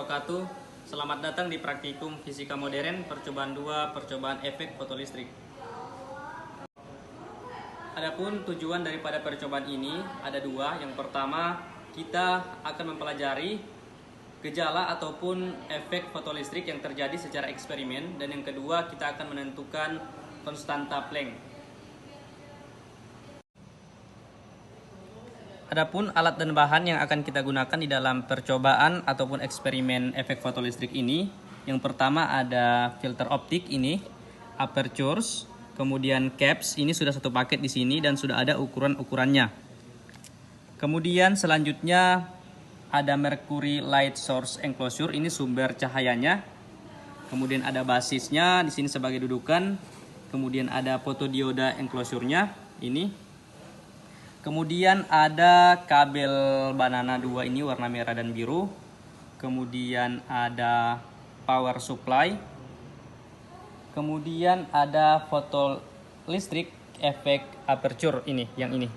wabarakatuh. Selamat datang di praktikum Fisika Modern percobaan 2 percobaan efek fotolistrik. Adapun tujuan daripada percobaan ini ada dua. Yang pertama, kita akan mempelajari gejala ataupun efek fotolistrik yang terjadi secara eksperimen, dan yang kedua kita akan menentukan konstanta Planck. Adapun alat dan bahan yang akan kita gunakan di dalam percobaan ataupun eksperimen efek fotolistrik ini, yang pertama ada filter optik ini, apertures, kemudian caps, ini sudah satu paket di sini dan sudah ada ukuran-ukurannya. Kemudian selanjutnya ada mercury light source enclosure, ini sumber cahayanya. Kemudian ada basisnya di sini sebagai dudukan. Kemudian ada photodioda enclosure-nya ini. Kemudian ada kabel banana 2 ini warna merah dan biru. Kemudian ada power supply. Kemudian ada fotolistrik efek aperture ini, yang ini.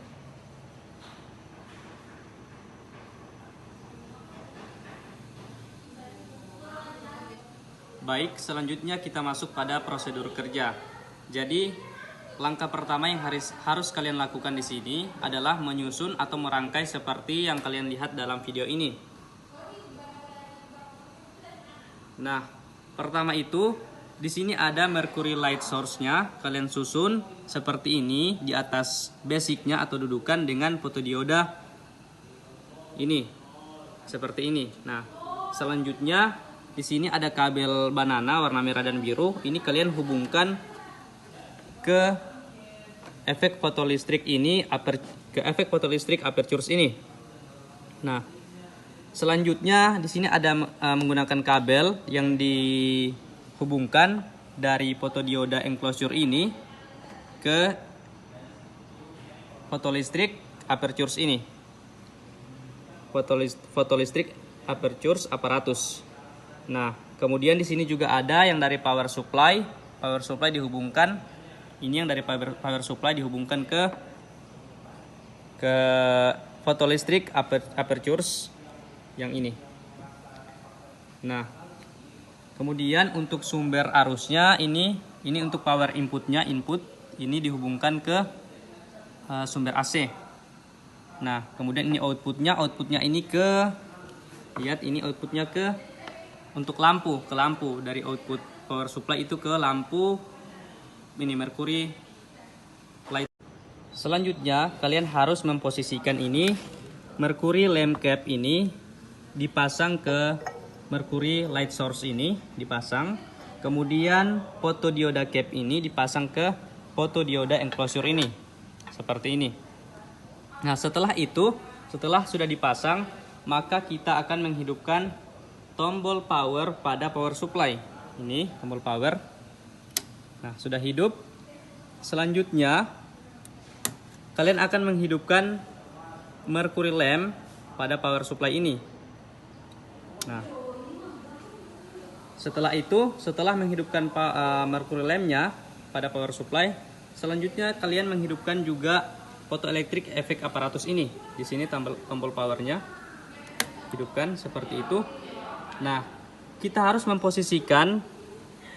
Baik, selanjutnya kita masuk pada prosedur kerja. Jadi langkah pertama yang harus kalian lakukan di sini adalah menyusun atau merangkai seperti yang kalian lihat dalam video ini. Nah, pertama itu di sini ada mercury light source-nya. Kalian susun seperti ini di atas basicnya atau dudukan dengan photodioda ini. Seperti ini. Nah, selanjutnya di sini ada kabel banana warna merah dan biru. Ini kalian hubungkan ke efek fotolistrik ini, ke efek fotolistrik apertures ini. Nah, selanjutnya di sini ada menggunakan kabel yang dihubungkan dari photodioda enclosure ini ke fotolistrik apertures ini. Fotolistrik apertures apparatus. Nah, kemudian di sini juga ada yang dari power supply. Power supply dihubungkan. Ini yang dari power supply dihubungkan ke fotolistrik apertures yang ini. Nah, kemudian untuk sumber arusnya ini untuk power inputnya, ini dihubungkan ke sumber AC. Nah, kemudian ini outputnya ini ke, lihat ini outputnya ke untuk lampu, dari output power supply itu ke lampu ini mercury light. Selanjutnya kalian harus memposisikan ini mercury lamp cap ini dipasang ke mercury light source ini, dipasang. Kemudian photodioda cap ini dipasang ke photodioda enclosure ini. Seperti ini. Nah, setelah sudah dipasang, maka kita akan menghidupkan tombol power pada power supply. Ini tombol power. Nah, sudah hidup. Selanjutnya kalian akan menghidupkan mercury lamp pada power supply ini. Nah, setelah menghidupkan mercury lampnya pada power supply, selanjutnya kalian menghidupkan juga photoelectric effect apparatus ini. Di sini tombol powernya hidupkan seperti itu. Nah, kita harus memposisikan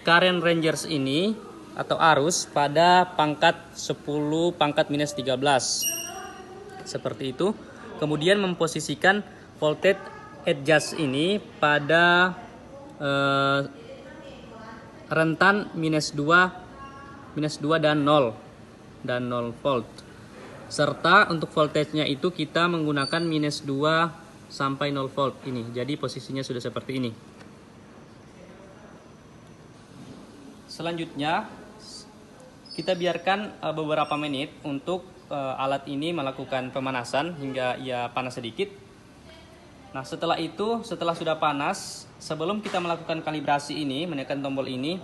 current rangers ini atau arus pada pangkat 10 pangkat minus 13 seperti itu. Kemudian memposisikan voltage adjust ini pada rentan minus 2 dan 0 volt, serta untuk voltage-nya itu kita menggunakan minus 2 sampai 0 volt ini. Jadi posisinya sudah seperti ini. Selanjutnya kita biarkan beberapa menit untuk alat ini melakukan pemanasan hingga ia panas sedikit. Nah, setelah sudah panas, sebelum kita melakukan kalibrasi ini, menekan tombol ini,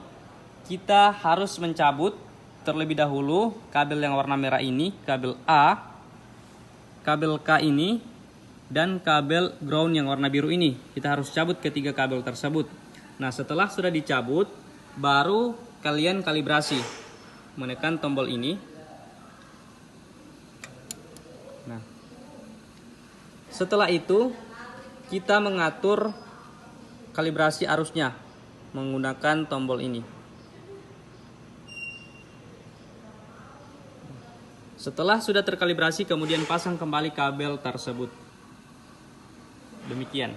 kita harus mencabut terlebih dahulu kabel yang warna merah ini, kabel A, kabel K ini, dan kabel ground yang warna biru ini. Kita harus cabut ketiga kabel tersebut. Nah, setelah sudah dicabut, baru kalian kalibrasi. Menekan tombol ini. Nah, setelah itu kita mengatur kalibrasi arusnya menggunakan tombol ini. Setelah sudah terkalibrasi, kemudian pasang kembali kabel tersebut. Demikian.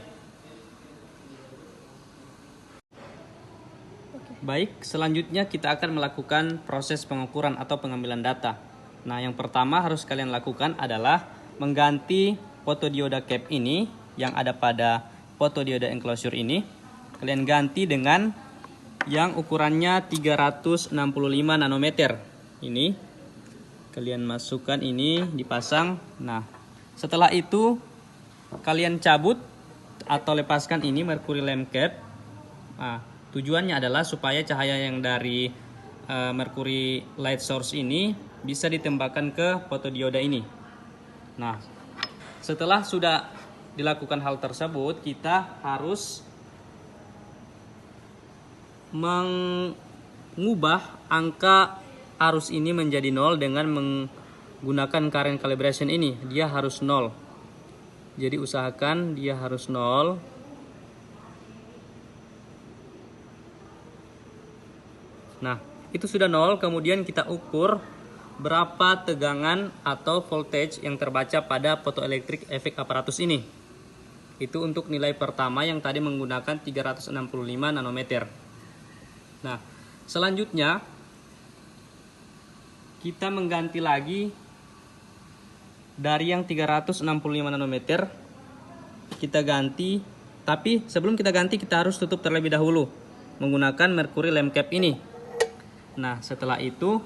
Baik, selanjutnya kita akan melakukan proses pengukuran atau pengambilan data. Nah, yang pertama harus kalian lakukan adalah mengganti photodioda cap ini yang ada pada photodioda enclosure ini. Kalian ganti dengan yang ukurannya 365 nanometer. Ini kalian masukkan, ini dipasang. Nah, setelah itu kalian cabut atau lepaskan ini mercury lamp cap. Nah, tujuannya adalah supaya cahaya yang dari mercury light source ini bisa ditembakkan ke photodioda ini. Nah, setelah sudah dilakukan hal tersebut, kita harus mengubah angka arus ini menjadi 0 dengan menggunakan current calibration ini. Dia harus 0. Jadi usahakan dia harus 0. Nah, itu sudah 0, kemudian kita ukur berapa tegangan atau voltage yang terbaca pada photoelectric effect apparatus ini. Itu untuk nilai pertama yang tadi menggunakan 365 nanometer. Nah, selanjutnya kita mengganti lagi dari yang 365 nanometer. Kita ganti, tapi sebelum kita ganti kita harus tutup terlebih dahulu menggunakan mercury lamp cap ini. Nah, setelah itu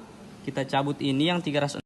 kita cabut ini yang 300